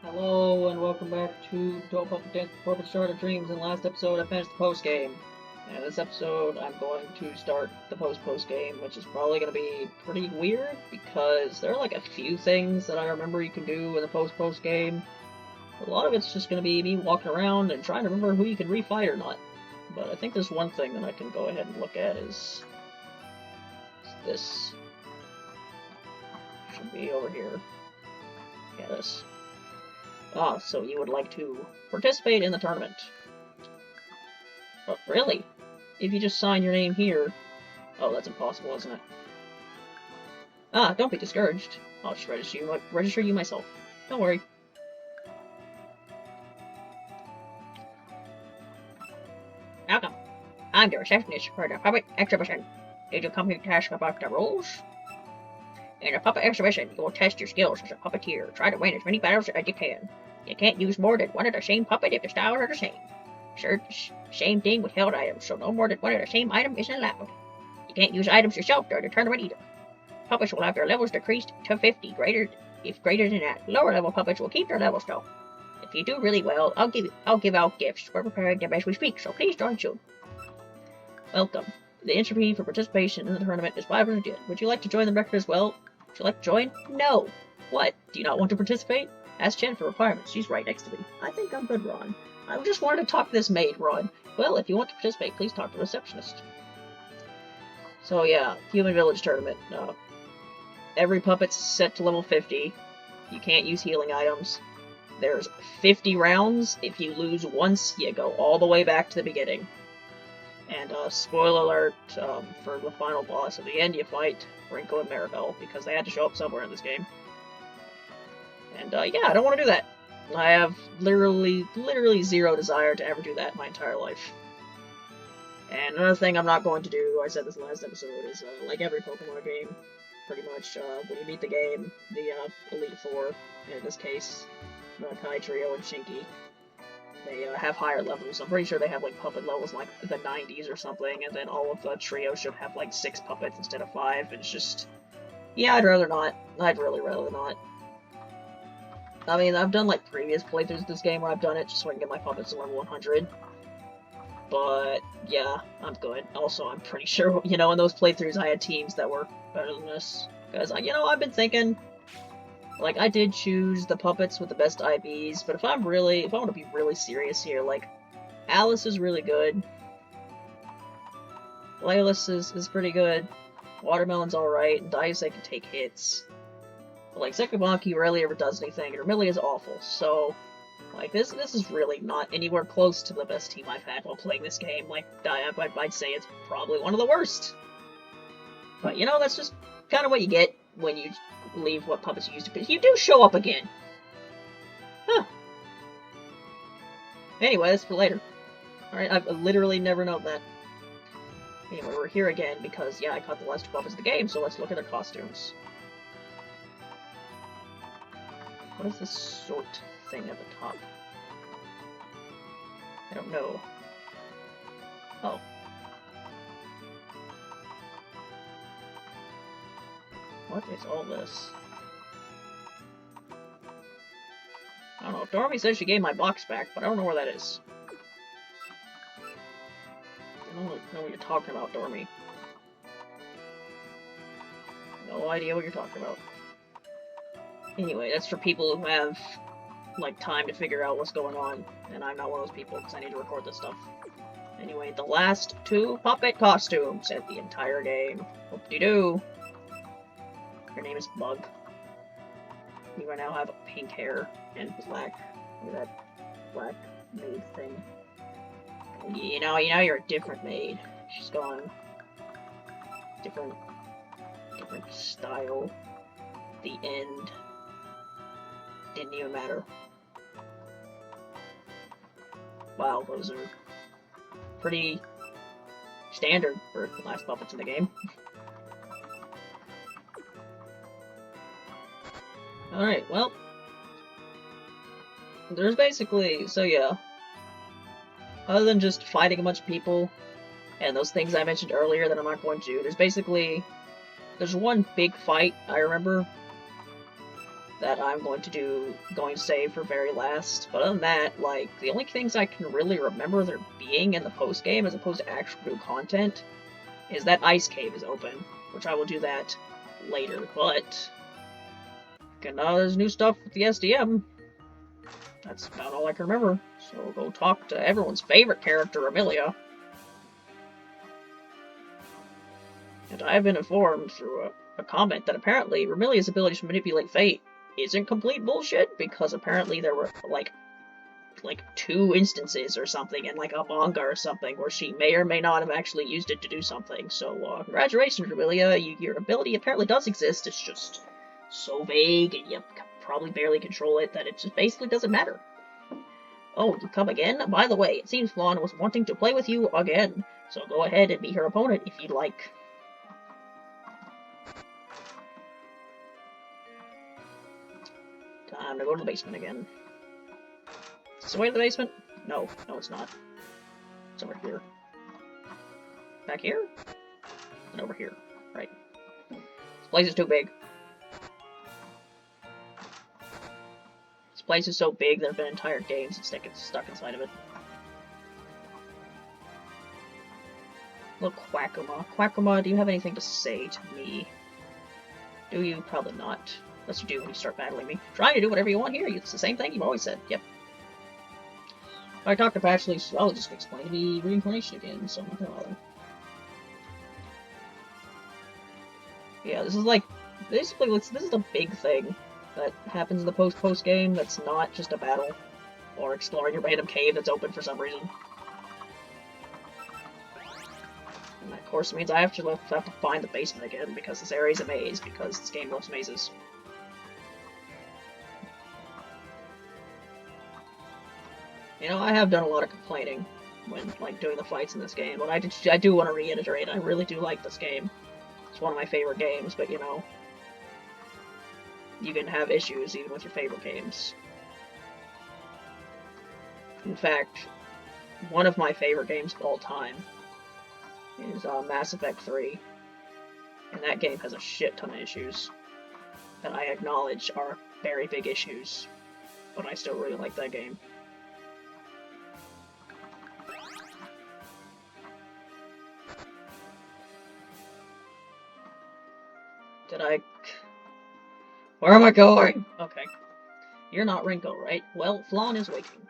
Hello and welcome back to Touhou Puppet Dance Puppet Starter Dreams. In the last episode, I finished the post game. And this episode, I'm going to start the post game, which is probably going to be pretty weird because there are like a few things that I remember you can do in the post game. A lot of it's just going to be me walking around and trying to remember who you can refight or not. But I think there's one thing that I can go ahead and look at is this. Should be over here. Yeah, this. Ah, so you would like to participate in the tournament. Oh, really? If you just sign your name here... Oh, that's impossible, isn't it? Ah, don't be discouraged. I'll just register you myself. Don't worry. Welcome. I'm the receptionist for the puppet exhibition. Did you come here to ask about the rules? In a puppet exhibition, you will test your skills as a puppeteer. Try to win as many battles as you can. You can't use more than one of the same puppet if the styles are the same. Same thing with held items, so no more than one of the same item isn't allowed. You can't use items yourself during the tournament either. Puppets will have their levels decreased to 50, if greater than that. Lower level puppets will keep their levels though. If you do really well, I'll give out gifts. We're preparing them as we speak, so please join soon. Welcome. The entry fee for participation in the tournament is 500 yen. Would you like to join the record as well? Would you like to join? No. What? Do you not want to participate? Ask Jen for requirements. She's right next to me. I think I'm good, Ron. I just wanted to talk to this maid, Ron. Well, if you want to participate, please talk to the receptionist. So yeah, Human Village Tournament. Every puppet's set to level 50. You can't use healing items. There's 50 rounds. If you lose once, you go all the way back to the beginning. And spoiler alert, for the final boss at the end, you fight Rinko and Maribel, because they had to show up somewhere in this game. And yeah, I don't want to do that. I have literally zero desire to ever do that in my entire life. And another thing I'm not going to do, I said this last episode, is like every Pokemon game, pretty much, when you beat the game, the Elite Four, in this case, Kai, Trio, and Shinki, they have higher levels. I'm pretty sure they have like puppet levels in, like the 90s or something, and then all of the trio should have like 6 puppets instead of 5. It's just, yeah, I'd rather not. I'd really rather not. I mean, I've done like previous playthroughs of this game where I've done it just so I can get my puppets to level 100. But yeah, I'm good. Also, I'm pretty sure, in those playthroughs I had teams that were better than this. Because, I've been thinking, like, I did choose the puppets with the best IVs, but if I want to be really serious here, like, Alice is really good. Layla's is pretty good. Watermelon's alright, and Daisy can take hits. But, like, Sekibonki rarely ever does anything, and Ermilia is awful, so... Like, this is really not anywhere close to the best team I've had while playing this game. Like, I'd say it's probably one of the worst. But, that's just kind of what you get when you leave what puppets you used to be. You do show up again! Huh. Anyway, that's for later. Alright, I've literally never known that. Anyway, we're here again because, yeah, I caught the last 2 puppets of the game, so let's look at their costumes. What is this sword thing at the top? I don't know. Oh. What is all this? I don't know. Dormy says she gave my box back, but I don't know where that is. I don't know what you're talking about, Dormy. No idea what you're talking about. Anyway, that's for people who have, like, time to figure out what's going on, and I'm not one of those people because I need to record this stuff. Anyway, the last 2 puppet costumes at the entire game. Whoop-de-doo. Her name is Bug. You now have pink hair and black. Look at that black maid thing. Now you're a different maid. She's gone different style. The end didn't even matter. Wow, those are pretty standard for the last puppets in the game. Alright, well, there's basically, so yeah, other than just fighting a bunch of people, and those things I mentioned earlier that I'm not going to do, there's one big fight, I remember, that I'm going to save for very last. But other than that, like, the only things I can really remember there being in the post-game, as opposed to actual new content, is that Ice Cave is open, which I will do that later, but there's new stuff with the SDM. That's about all I can remember, so go talk to everyone's favorite character, Amelia. And I have been informed through a comment that apparently Remilia's ability to manipulate fate isn't complete bullshit, because apparently there were, like 2 instances or something in, like, a manga or something where she may or may not have actually used it to do something. So, congratulations, Remilia. Your ability apparently does exist. It's just so vague, and you probably barely control it, that it just basically doesn't matter. Oh, you come again? By the way, it seems Flandre was wanting to play with you again, so go ahead and be her opponent if you'd like. Time to go to the basement again. Is this the way to the basement? No, it's not. It's over here. Back here? And over here. Right. This place is too big. This place is so big there have been entire games that get stuck inside of it. Look, Quackuma. Quackuma, do you have anything to say to me? Do you? Probably not. Unless you do when you start battling me. Try to do whatever you want here. It's the same thing you've always said. Yep. If I talk to Patchley, I'll just explain to me reincarnation again, so I'm not gonna bother. Yeah, this is like, basically, this is a big thing that happens in the post game that's not just a battle, or exploring your random cave that's open for some reason. And that, of course, means I have to find the basement again, because this area's a maze, because this game loves mazes. You know, I have done a lot of complaining when, like, doing the fights in this game, but I do want to reiterate, I really do like this game. It's one of my favorite games, but, you know, you can have issues even with your favorite games. In fact, one of my favorite games of all time is Mass Effect 3, and that game has a shit ton of issues that I acknowledge are very big issues, but I still really like that game. Where am I going? Okay. You're not Rinko, right? Well, Flan is waiting.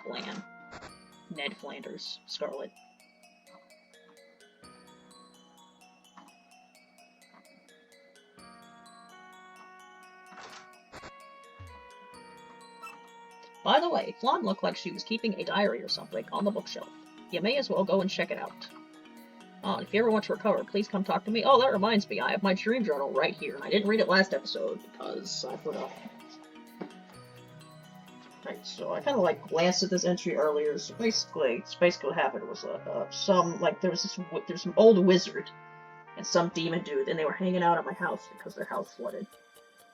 Flan. Ned Flanders. Scarlet. By the way, Flan looked like she was keeping a diary or something on the bookshelf. You may as well go and check it out. If you ever want to recover, please come talk to me. Oh, that reminds me, I have my dream journal right here. I didn't read it last episode because I forgot. Right, so I kind of like glanced at this entry earlier. So basically what happened was there's some old wizard and some demon dude, and they were hanging out at my house because their house flooded.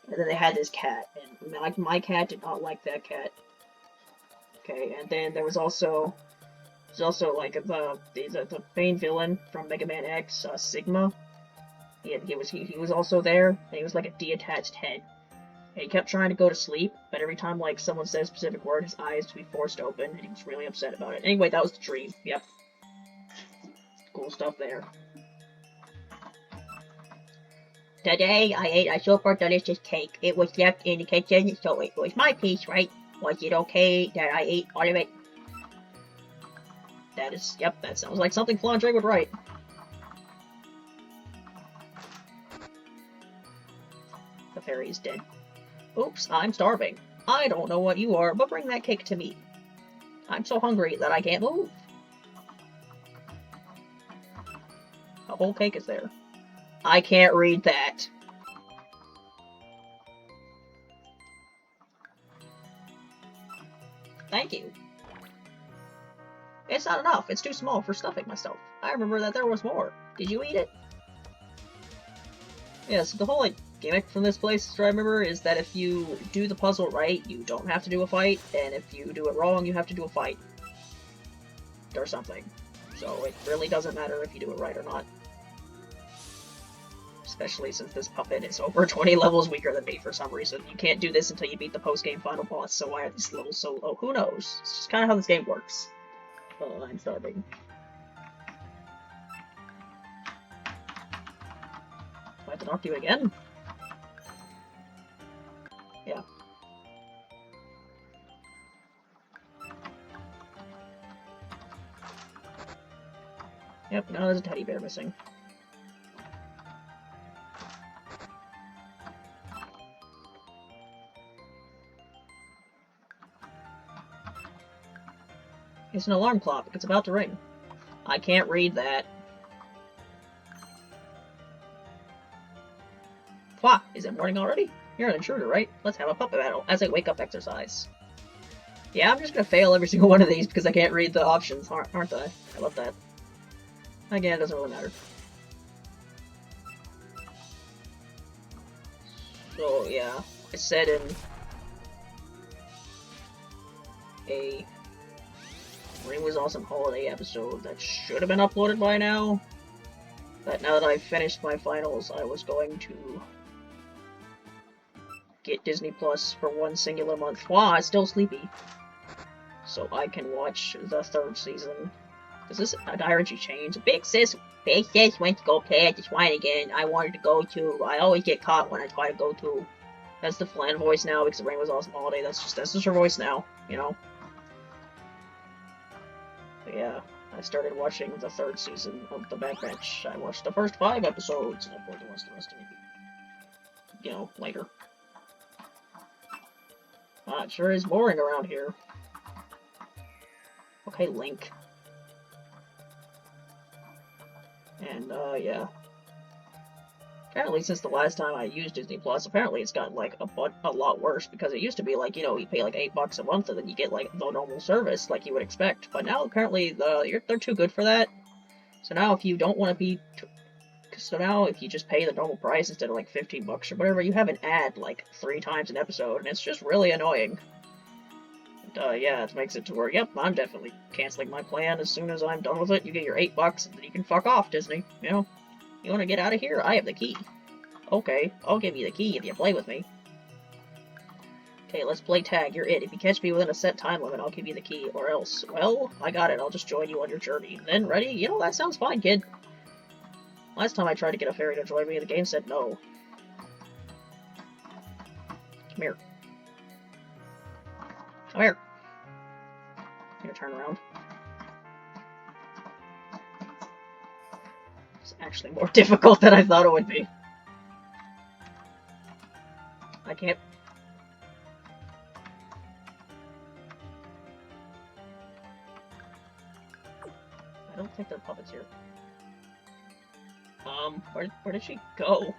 And then they had this cat, and like my cat did not like that cat. Okay, and then there was also like the main villain from Mega Man X, Sigma. He was also there, and he was like a detached head. And he kept trying to go to sleep, but every time like someone said a specific word, his eyes would be forced open, and he was really upset about it. Anyway, that was the dream. Yep. Cool stuff there. Today I ate a super delicious cake. It was left in the kitchen, so it was my piece, right? Was it okay that I ate all of it? Yep, that sounds like something Flandre would write. The fairy is dead. Oops, I'm starving. I don't know what you are, but bring that cake to me. I'm so hungry that I can't move. A whole cake is there. I can't read that. Thank you. It's not enough. It's too small for stuffing myself. I remember that there was more. Did you eat it? Yeah, so the whole, like, gimmick from this place, I remember, is that if you do the puzzle right, you don't have to do a fight, and if you do it wrong, you have to do a fight. Or something. So it really doesn't matter if you do it right or not. Especially since this puppet is over 20 levels weaker than me for some reason. You can't do this until you beat the post-game final boss, so why are these levels so low? Who knows? It's just kind of how this game works. Oh, I'm starving. Do I have to talk to you again? Yeah. Yep, now there's a teddy bear missing. It's an alarm clock. It's about to ring. I can't read that. Wah! Is it morning already? You're an intruder, right? Let's have a puppet battle as a wake-up exercise. Yeah, I'm just gonna fail every single one of these because I can't read the options, aren't I? I love that. Again, it doesn't really matter. So, yeah. I said in a Ring Was Awesome holiday episode that should have been uploaded by now, that now that I've finished my finals, I was going to get Disney Plus for one singular month. Wow, I'm still sleepy. So I can watch the 3rd season. Is this a diary change? Big sis went to go play at the swine again. I wanted to go too. I always get caught when I try to go too. That's the Flandre voice now because the Ring Was Awesome holiday. That's just her voice now, you know. But yeah, I started watching the 3rd season of The Bad Batch. I watched the first 5 episodes, and I'm going to watch the rest of it, you know, later. It sure is boring around here. Okay, Link. And, yeah. Apparently, since the last time I used Disney Plus, apparently it's gotten, like, a lot worse, because it used to be, like, you know, you pay, like, $8 a month, and then you get, like, the normal service, like you would expect. But now, apparently, they're too good for that. So now, if you don't want to be... So now, if you just pay the normal price instead of, like, $15 or whatever, you have an ad, like, 3 times an episode, and it's just really annoying. And, yeah, it makes it to where, yep, I'm definitely canceling my plan as soon as I'm done with it. You get your $8, and then you can fuck off, Disney, you know? You want to get out of here? I have the key. Okay, I'll give you the key if you play with me. Okay, let's play tag. You're it. If you catch me within a set time limit, I'll give you the key. Or else, well, I got it. I'll just join you on your journey. Then, ready? You know, that sounds fine, kid. Last time I tried to get a fairy to join me, the game said no. Come here. Come here. I'm gonna turn around. It's actually more difficult than I thought it would be. I can't... I don't think there are puppets here. Where did she go?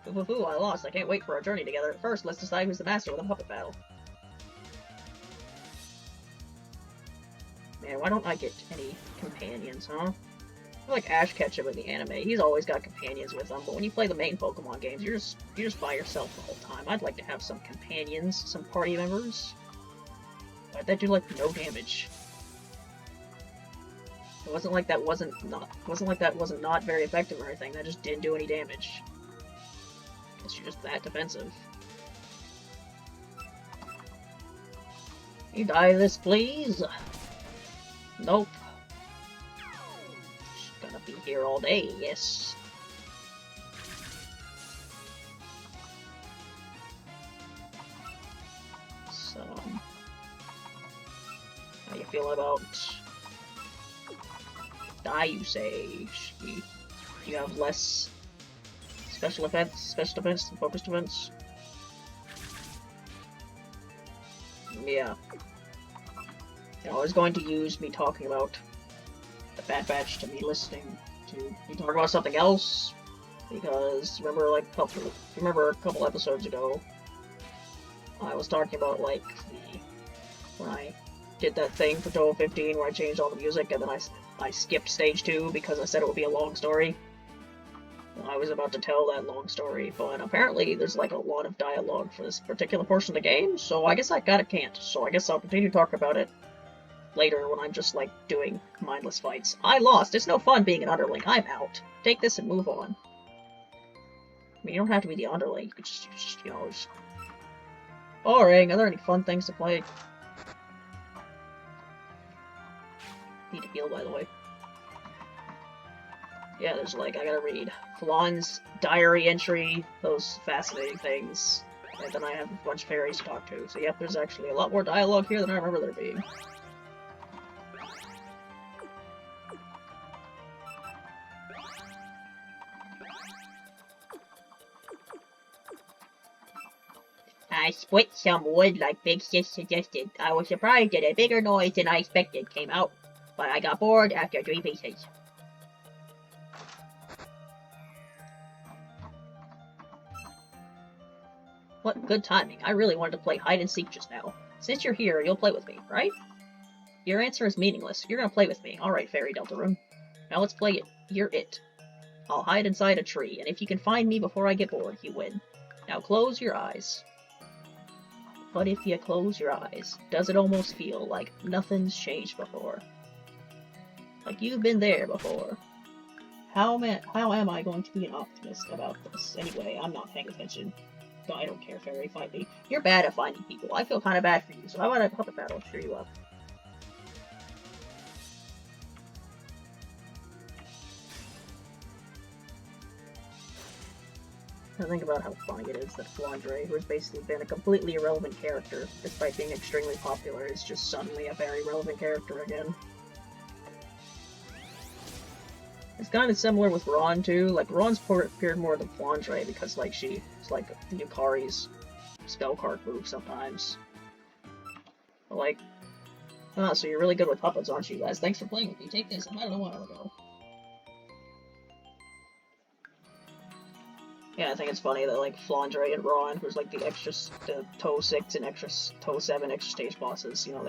Boo, I lost. I can't wait for our journey together. First, let's decide who's the master with a puppet battle. Man, why don't I get any companions, huh? I feel like Ash Ketchum in the anime. He's always got companions with him, but when you play the main Pokemon games, you're just by yourself the whole time. I'd like to have some companions, some party members. But that do like no damage. It wasn't like that wasn't not very effective or anything. That just didn't do any damage. Guess you're just that defensive. You die this, please? Nope. Just gonna be here all day, yes. So, how you feel about die, you say? You have less special defense, and focused defense? Yeah. I was going to use me talking about the Bad Batch to me listening to me talk about something else, because remember a couple episodes ago, I was talking about like when I did that thing for Touhou 15 where I changed all the music and then I skipped stage 2 because I said it would be a long story. Well, I was about to tell that long story, but apparently there's like a lot of dialogue for this particular portion of the game, so I guess I can't. So I guess I'll continue to talk about it later when I'm just like doing mindless fights. I lost. It's no fun being an underling. I'm out. Take this and move on. I mean, you don't have to be the underling. You could just, you know, just... Boring. Are there any fun things to play? Need to heal, by the way. Yeah, there's like, I gotta read Flandre's diary entry, those fascinating things. And then I have a bunch of fairies to talk to. So yep, there's actually a lot more dialogue here than I remember there being. I split some wood like Big Sis suggested. I was surprised that a bigger noise than I expected came out, but I got bored after 3 pieces. What good timing. I really wanted to play hide and seek just now. Since you're here, you'll play with me, right? Your answer is meaningless. You're gonna play with me. Alright, Fairy Deltarune. Now let's play it. You're it. I'll hide inside a tree, and if you can find me before I get bored, you win. Now close your eyes. But if you close your eyes, does it almost feel like nothing's changed before? Like you've been there before. How am I going to be an optimist about this? Anyway, I'm not paying attention. No, I don't care, Fairy. Find me. You're bad at finding people. I feel kind of bad for you, so how about a puppet battle to cheer you up? I think about how funny it is that Flandre, who has basically been a completely irrelevant character, despite being extremely popular, is just suddenly a very relevant character again. It's kind of similar with Ron, too. Like, Ron's appeared more than Flandre because, like, she's like Yukari's spell card move sometimes. But, like, ah, so you're really good with puppets, aren't you guys? Thanks for playing with me. Take this. I don't know what I'll go. Yeah, I think it's funny that, like, Flandre and Ron, who's, like, the Touhou 6 and Touhou 7 extra stage bosses, you know,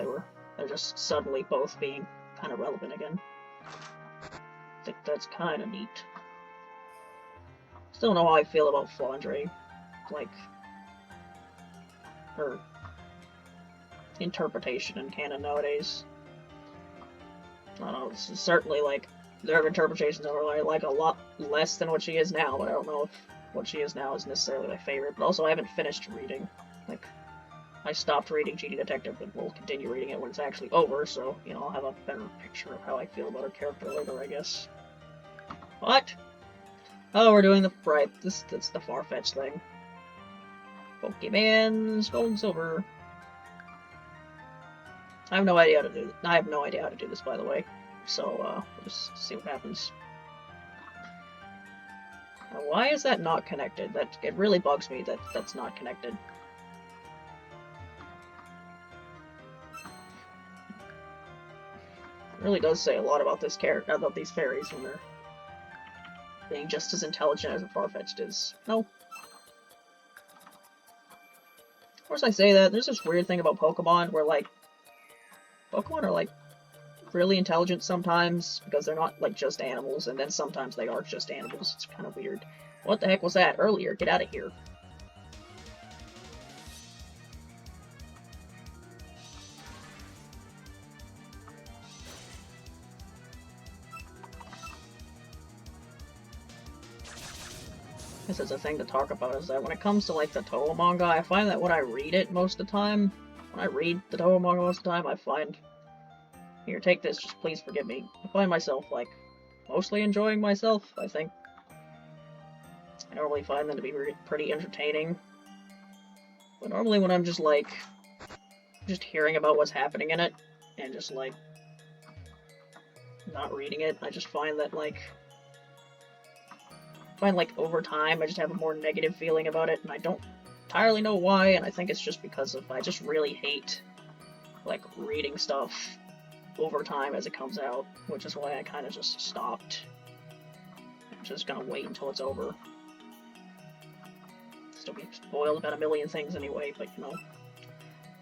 they're just suddenly both being kind of relevant again. I think that's kind of neat. Still don't know how I feel about Flandre. Like, her interpretation in canon nowadays. I don't know, it's certainly, like, their interpretations of her like a lot less than what she is now, but I don't know if what she is now is necessarily my favorite. But also, I haven't finished reading. Like, I stopped reading GD Detective, but will continue reading it when it's actually over, so, you know, I'll have a better picture of how I feel about her character later, I guess. What? Oh, we're doing the... right, that's the far-fetched thing. Pokemon, Gold and Silver. I have no idea how to do this. I have no idea how to do this, by the way. So, we'll just see what happens. Now, why is that not connected? It really bugs me that that's not connected. It really does say a lot about this character, about these fairies when they're being just as intelligent as a Farfetch'd is. No. Of course I say that, there's this weird thing about Pokemon where, like, Pokemon are, like, really intelligent sometimes, because they're not, like, just animals, and then sometimes they are just animals. It's kind of weird. What the heck was that earlier? Get out of here. This is a thing to talk about, is that when it comes to, like, the Touhou manga, I find that when I read it most of the time, I find... Here, take this, just please forgive me. I find myself, like, mostly enjoying myself, I think. I normally find them to be pretty entertaining. But normally when I'm just, like, just hearing about what's happening in it, and just, like, not reading it, I just find that, like, over time, I just have a more negative feeling about it, and I don't entirely know why, and I think it's just because of, I just really hate, like, reading stuff over time as it comes out, which is why I kind of just stopped. I'm just gonna wait until it's over. Still be spoiled about a million things anyway, but you know.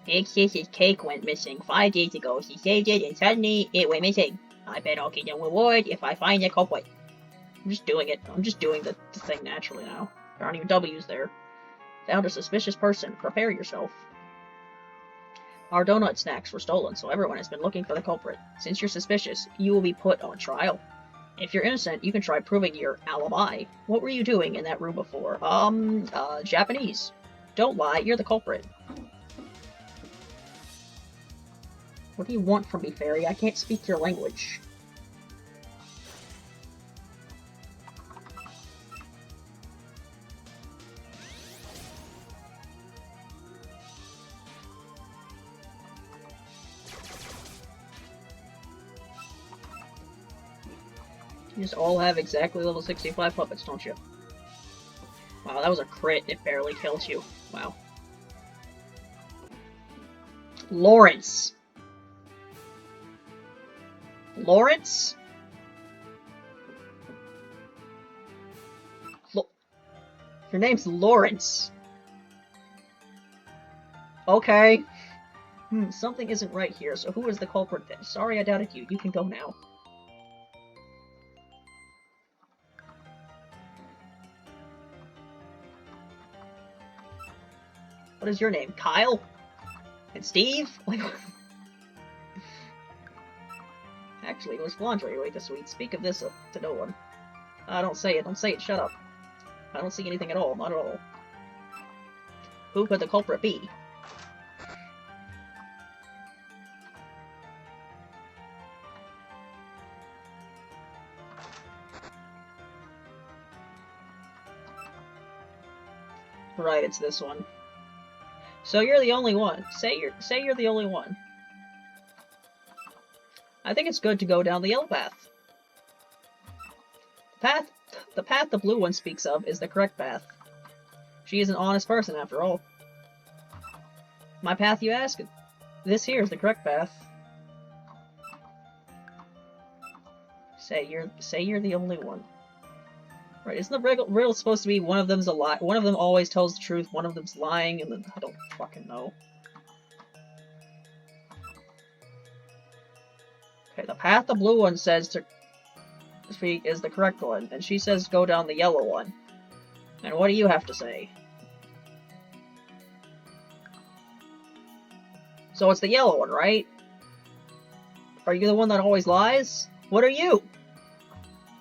Big Sis's cake went missing 5 days ago. She saved it, and suddenly it went missing. I bet I'll get a reward if I find the culprit. I'm just doing it. I'm just doing the thing naturally now. There aren't even W's there. Found a suspicious person. Prepare yourself. Our donut snacks were stolen, so everyone has been looking for the culprit. Since you're suspicious, you will be put on trial. If you're innocent, you can try proving your alibi. What were you doing in that room before? Japanese. Don't lie, you're the culprit. What do you want from me, fairy? I can't speak your language. You just all have exactly level 65 puppets, don't you? Wow, that was a crit. It barely killed you. Wow. Lawrence. Lawrence? Your name's Lawrence. Okay. Something isn't right here, so who is the culprit then? Sorry I doubted you. You can go now. What is your name? Kyle? And Steve? Like, actually, it was Flandre who ate the sweet. Speak of this to no one. Don't say it. Don't say it. Shut up. I don't see anything at all. Not at all. Who could the culprit be? Right, it's this one. So you're the only one. Say you're the only one. I think it's good to go down the yellow path. The path the blue one speaks of is the correct path. She is an honest person, after all. My path, you ask? This here is the correct path. Say you're the only one. Right, isn't the riddle supposed to be one of them's a lie? One of them always tells the truth, one of them's lying, and then I don't fucking know. Okay, the path the blue one says to speak is the correct one, and she says go down the yellow one. And what do you have to say? So it's the yellow one, right? Are you the one that always lies? What are you?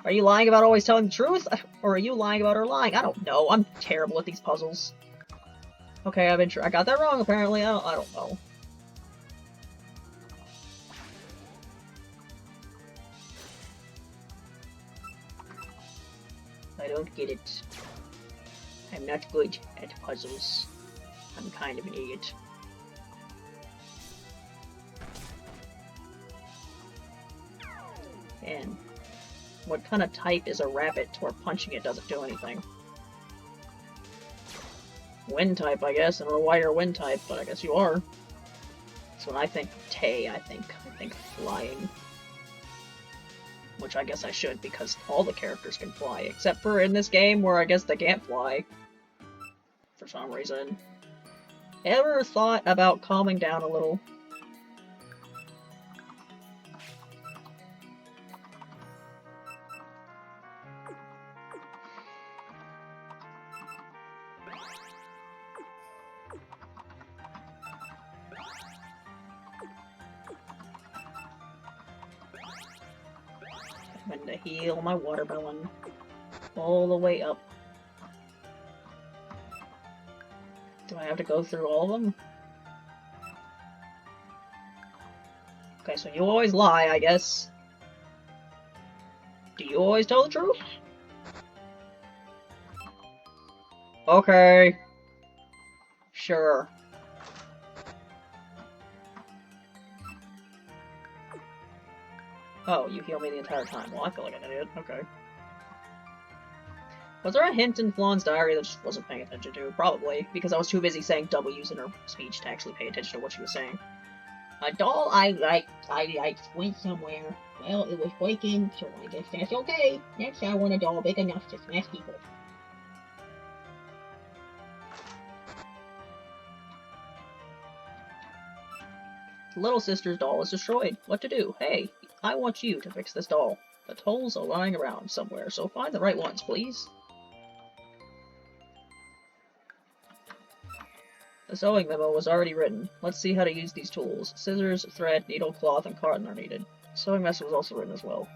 Are you lying about always telling the truth? Or are you lying about her lying? I don't know. I'm terrible at these puzzles. Okay, I got that wrong, apparently. I don't know. I don't get it. I'm not good at puzzles. I'm kind of an idiot. And what kind of type is a rabbit to where punching it doesn't do anything? Wind type, I guess. I don't know why you're wind type, but I guess you are. So when I think Tay, I think flying. Which I guess I should, because all the characters can fly, except for in this game where I guess they can't fly. For some reason. Ever thought about calming down a little? I'm going to heal my watermelon all the way up. Do I have to go through all of them? Okay, so you always lie, I guess. Do you always tell the truth? Okay. Sure. Oh, you heal me the entire time. Well, I feel like an idiot. Okay. Was there a hint in Flawn's diary that I just wasn't paying attention to? Probably, because I was too busy saying W's in her speech to actually pay attention to what she was saying. A doll I went somewhere. Well, it was breaking, so I guess that's okay. Next I want a doll big enough to smash people. Little sister's doll is destroyed. What to do? Hey, I want you to fix this doll. The tools are lying around somewhere, so find the right ones, please. The sewing memo was already written. Let's see how to use these tools. Scissors, thread, needle, cloth, and cotton are needed. The sewing message was also written as well.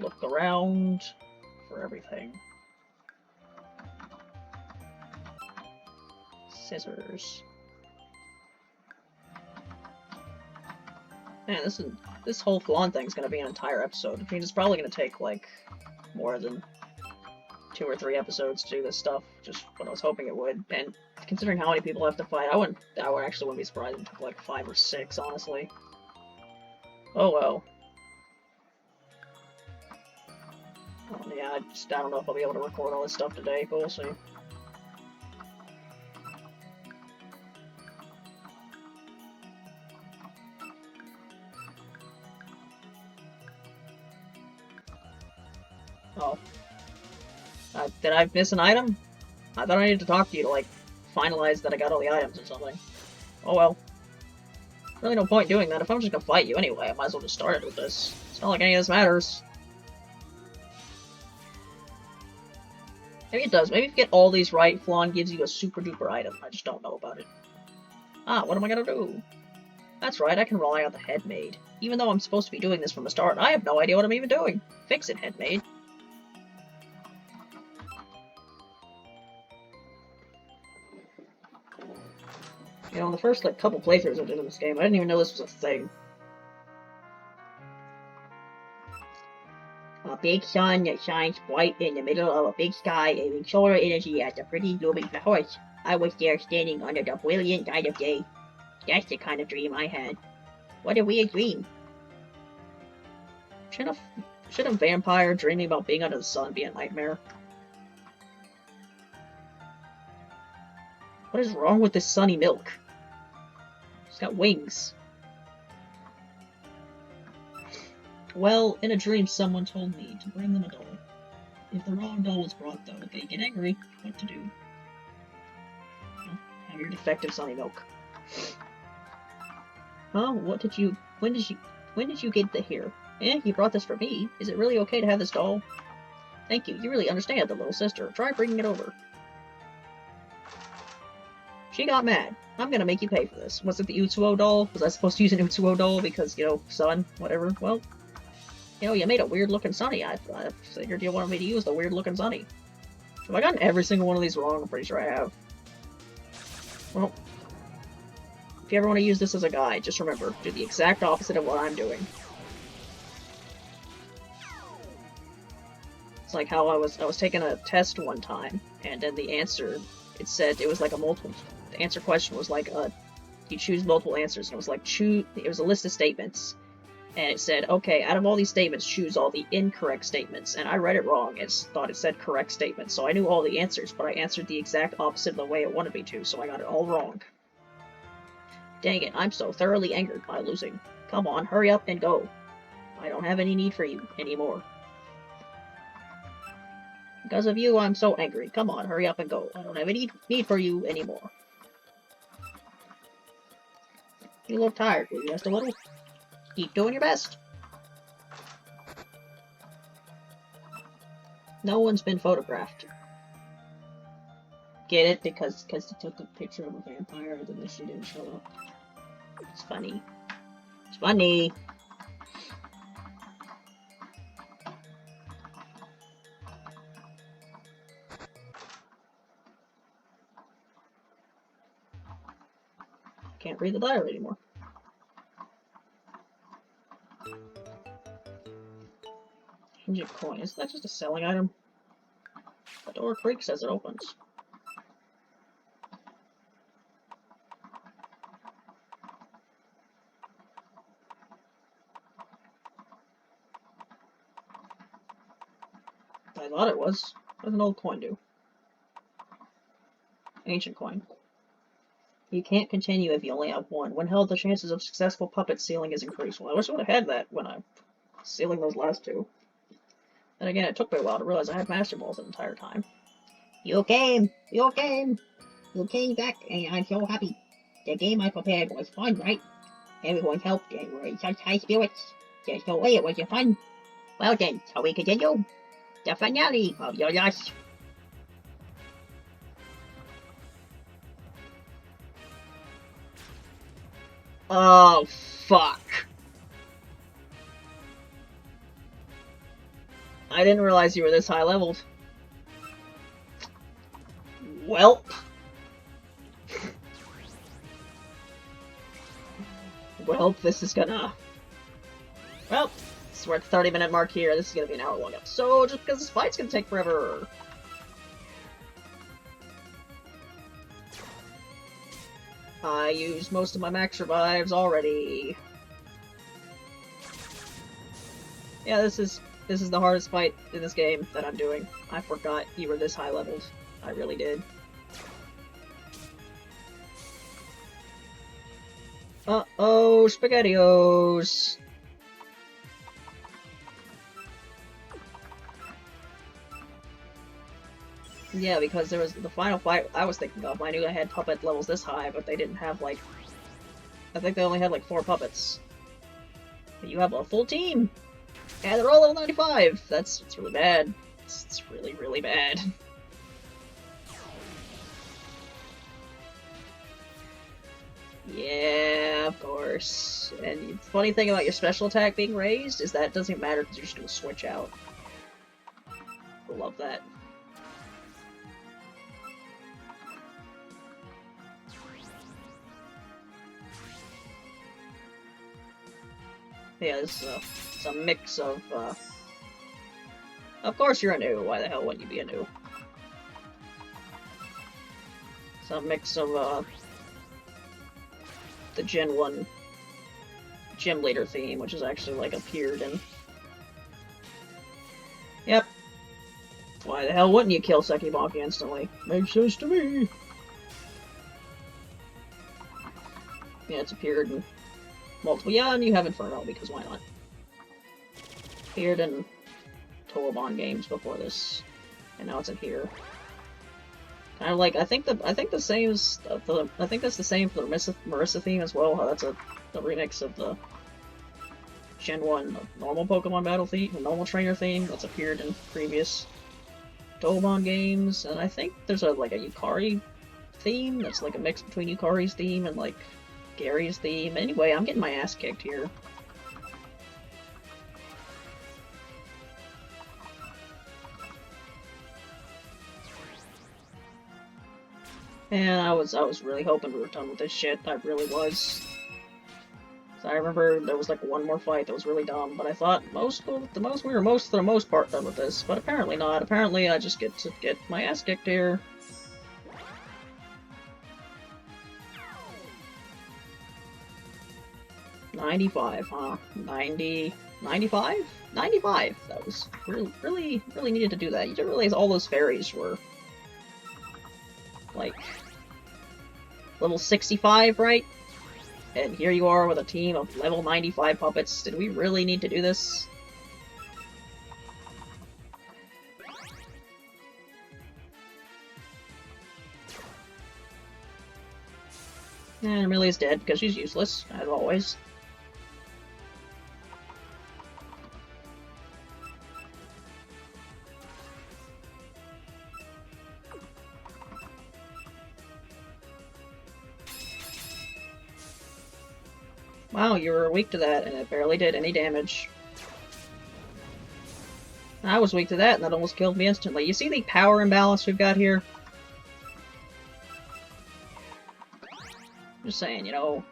look around for everything. Scissors. Man, this whole Flandre thing's gonna be an entire episode. I mean, it's probably gonna take, like, more than 2 or 3 episodes to do this stuff, just what I was hoping it would. And considering how many people have to fight, I actually wouldn't be surprised if it took like 5 or 6, honestly. Oh well. Oh, yeah, I don't know if I'll be able to record all this stuff today, but we'll see. Oh. Did I miss an item? I thought I needed to talk to you to, like, finalize that I got all the items or something. Oh well. Really no point doing that. If I'm just gonna fight you anyway, I might as well just start it with this. It's not like any of this matters. Maybe it does. Maybe if you get all these right, Flandre gives you a super duper item. I just don't know about it. Ah, what am I gonna do? That's right, I can rely on the head maid. Even though I'm supposed to be doing this from the start, I have no idea what I'm even doing. Fix it, head maid. You know, in the first, like, couple playthroughs I did in this game, I didn't even know this was a thing. A big sun that shines bright in the middle of a big sky, aiming solar energy at the pretty blooming flowers. I was there standing under the brilliant light of day. That's the kind of dream I had. What a weird dream. Should a vampire dreaming about being under the sun be a nightmare? What is wrong with this sunny milk? It's got wings. Well, in a dream someone told me to bring them a doll. If the wrong doll was brought though, they get angry. What to do? Well, have your defective sunny milk. Huh? When did you get the here? Eh, you brought this for me. Is it really okay to have this doll? Thank you. You really understand the little sister. Try bringing it over. She got mad. I'm gonna make you pay for this. Was it the Utsuo doll? Was I supposed to use an Utsuo doll because, you know, sun, whatever? Well, you know, you made a weird-looking sunny. I figured you wanted me to use the weird-looking sunny. Have I gotten every single one of these wrong? I'm pretty sure I have. Well, if you ever want to use this as a guide, just remember, do the exact opposite of what I'm doing. It's like how I was taking a test one time, and then the answer, it said it was like a multiple. The answer question was like you choose multiple answers, and it was like it was a list of statements, and it said, okay, out of all these statements, choose all the incorrect statements. And I read it wrong. It thought it said correct statements, so I knew all the answers, but I answered the exact opposite of the way it wanted me to, so I got it all wrong. Dang it, I'm so thoroughly angered by losing. Come on, hurry up and go. I don't have any need for you anymore. Because of you, I'm so angry. Come on, hurry up and go. I don't have any need for you anymore. You look tired. Will you rest a little? Keep doing your best. No one's been photographed. Get it? Because they took a picture of a vampire and then she didn't show up. It's funny. It's funny. Can't read the diary anymore. Engine coin. Isn't that just a selling item? The door creaks as it opens. I thought it was. What does an old coin do? Ancient coin. You can't continue if you only have one. When held, the chances of successful puppet sealing is increased. Well, I wish I would have had that when I'm sealing those last two. Then again, it took me a while to realize I had Master Balls the entire time. You came! You came! You came back, and I'm so happy. The game I prepared was fun, right? Everyone helped, and were in such high spirits. There's no way it wasn't fun. Well then, shall we continue? The finale of your life. Oh, fuck. I didn't realize you were this high leveled. Welp. Well, this is gonna... Well, we're at the 30-minute mark here. This is gonna be an hour-long episode, just because this fight's gonna take forever. I used most of my max revives already. Yeah, this is the hardest fight in this game that I'm doing. I forgot you were this high leveled. I really did. Uh-oh, SpaghettiOs! Yeah, because there was the final fight I was thinking of. I knew I had puppet levels this high, but they didn't have, like... I think they only had, like, 4 puppets. But you have a full team! And they're all level 95! It's really bad. It's really, really bad. Yeah, of course. And the funny thing about your special attack being raised is that it doesn't matter because you're just gonna switch out. I love that. Yeah, this is it's a mix of course you're a new. Why the hell wouldn't you be a new? It's a mix of, the Gen 1 Gym Leader theme, which is actually, like, appeared in... Yep. Why the hell wouldn't you kill Sekibaki instantly? Makes sense to me! Yeah, it's appeared in multiple... Yeah, and you have Inferno, because why not? Appeared in Touhou games before this, and now it's in here. Kind of like, I think the same is I think that's the same for the Marissa theme as well. How that's the remix of the Gen 1 normal Pokemon battle theme, the normal trainer theme that's appeared in previous Touhou games, and I think there's like a Yukari theme that's like a mix between Yukari's theme and like Gary's theme. Anyway, I'm getting my ass kicked here. And I was really hoping we were done with this shit. I really was. So I remember there was like one more fight that was really dumb, but I thought we were for the most part done with this, but apparently not. Apparently I just get to get my ass kicked here. $95, huh? 90... 95? 95! That was really needed to do that. You didn't realize all those fairies were like level 65, right? And here you are with a team of level 95 puppets. Did we really need to do this? And Amelia's dead because she's useless, as always. Wow, you were weak to that, and it barely did any damage. I was weak to that, and that almost killed me instantly. You see the power imbalance we've got here? Just saying, you know,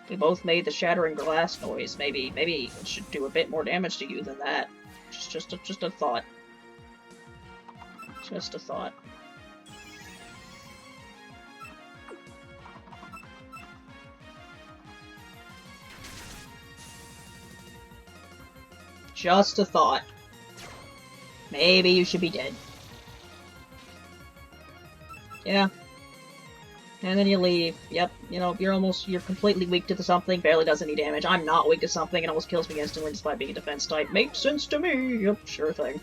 if we both made the shattering glass noise, maybe it should do a bit more damage to you than that. Just a thought. Just a thought. Just a thought. Maybe you should be dead. Yeah. And then you leave. Yep, you know, you're completely weak to something, barely does any damage. I'm not weak to something, and almost kills me instantly despite being a defense type. Makes sense to me! Yep, sure thing.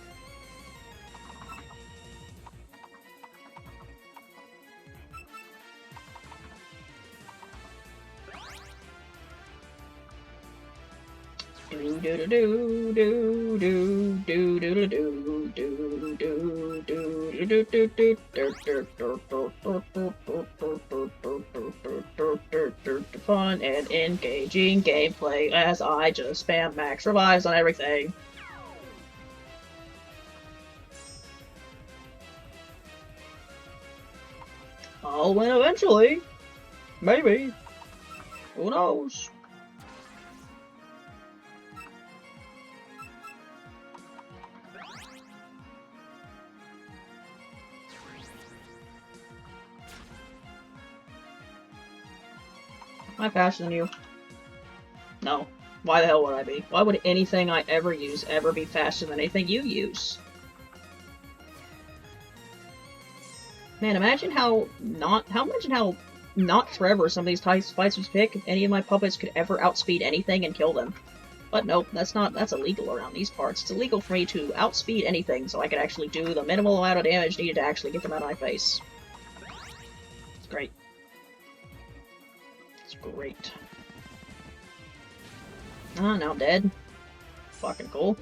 Fun and engaging gameplay as I just spam max revives on everything. I'll win eventually. Maybe. Who knows? Am I faster than you? No. Why the hell would I be? Why would anything I ever use ever be faster than anything you use? Man, imagine how not forever some of these fights would pick if any of my puppets could ever outspeed anything and kill them. But nope, that's illegal around these parts. It's illegal for me to outspeed anything so I could actually do the minimal amount of damage needed to actually get them out of my face. It's great. It's great. Ah, now dead. Fucking cool.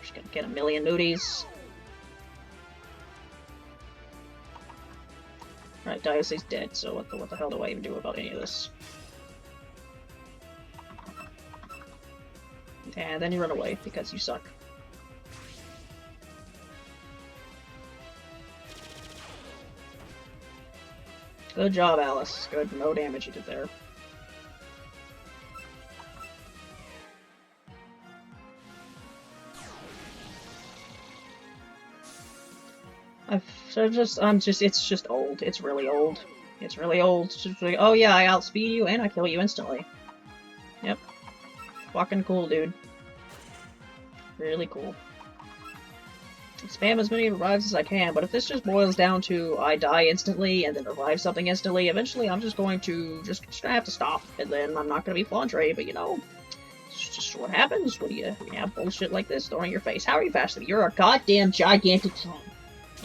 Just gonna get a million mooties. Right, Diocese's dead, so what the hell do I even do about any of this? And then you run away, because you suck. Good job, Alice. Good, no damage you did there. It's just old. It's really old. It's really old. It's just like, oh yeah, I outspeed you and I kill you instantly. Yep. Fucking cool, dude. Really cool. Spam as many revives as I can, but if this just boils down to I die instantly and then revive something instantly, eventually I'm just gonna have to stop, and then I'm not gonna be Flandre, but you know, it's just what happens when you have bullshit like this thrown in your face. How are you faster? You're a goddamn gigantic trunk.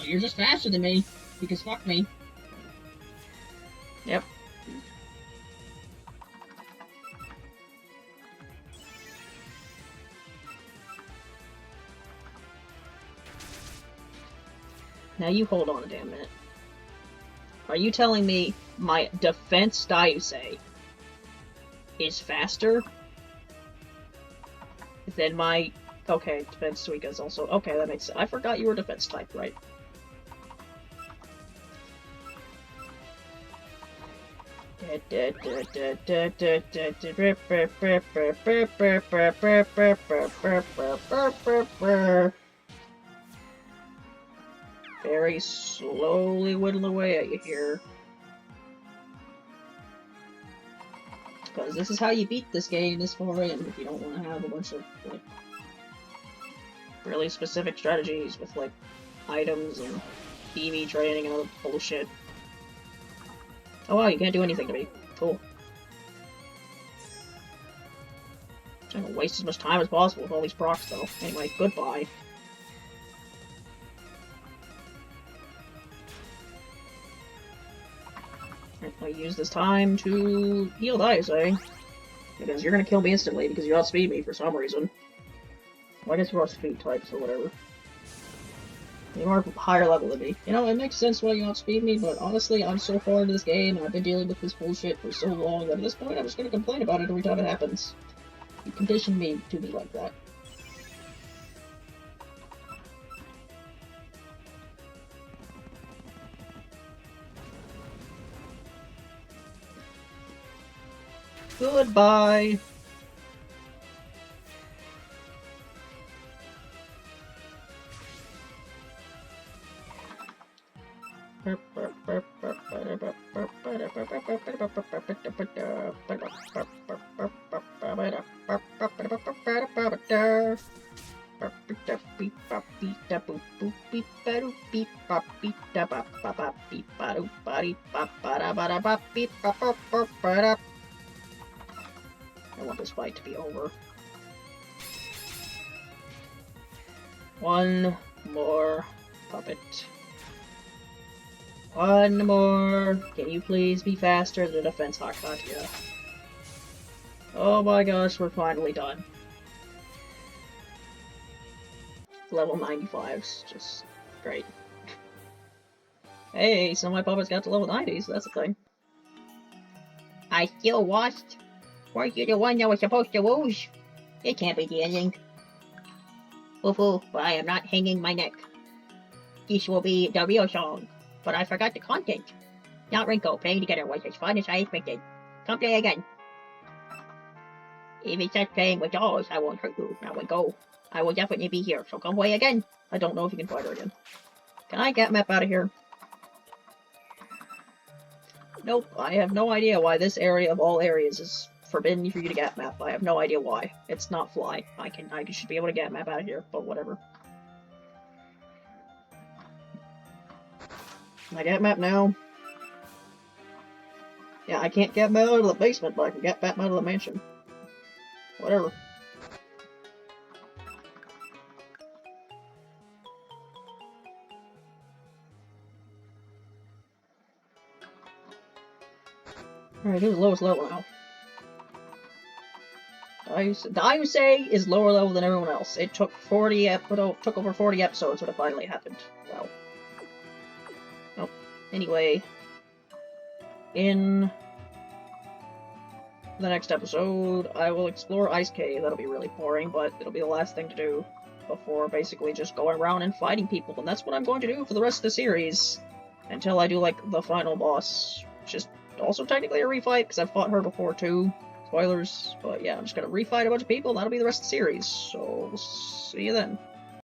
You're just faster than me, because fuck me. Yep. Now you hold on a damn minute. Are you telling me my defense Daiusei is faster than my... Okay, defense Suika's also... Okay, that makes sense. I forgot you were defense type, right? Very slowly whittle away at you here. Because this is how you beat this game this far in, if you don't want to have a bunch of, like, really specific strategies with, like, items and EV training and other bullshit. Oh wow, you can't do anything to me. Cool. I'm gonna waste as much time as possible with all these procs, though. Anyway, goodbye. I use this time to heal Daiusei. Because you're gonna kill me instantly because you outspeed me for some reason. Well, I guess we're all speed types or whatever. You're more higher level than me. You know, it makes sense why you outspeed me, but honestly, I'm so far into this game, and I've been dealing with this bullshit for so long that at this point I'm just gonna complain about it every time it happens. You conditioned me to be like that. Goodbye! I want this fight to be over. One more puppet. One more. Can you please be faster than the defense Hakatia? Oh my gosh, we're finally done. Level 95's just great. Hey, some of my puppets got to level 90, so that's a thing. I still lost. Were you the one that was supposed to lose? It can't be the ending. Woohoo, but I am not hanging my neck. This will be the real song. but I forgot the content. Not wrinkle, playing together was as fun as I expected. Come play again. If it's just playing with dolls, I won't hurt you. Now go. I will definitely be here, so come play again. I don't know if you can fight her again. Can I get map out of here? Nope, I have no idea why this area of all areas is forbidden for you to get map. I have no idea why. It's not fly. I should be able to get map out of here, but whatever. Can I get map now? Yeah, I can't get map out of the basement, but I can get map out of the mansion. Whatever. Alright, who's the lowest level now? Daiusei is lower level than everyone else. It took took over 40 episodes when it finally happened. Well. Oh. Anyway. In the next episode, I will explore Ice Cave. That'll be really boring, but it'll be the last thing to do before basically just going around and fighting people. And that's what I'm going to do for the rest of the series. Until I do, like, the final boss. Which is also technically a refight, because I've fought her before, too. Spoilers. But yeah, I'm just gonna refight a bunch of people, and that'll be the rest of the series. So, see you then.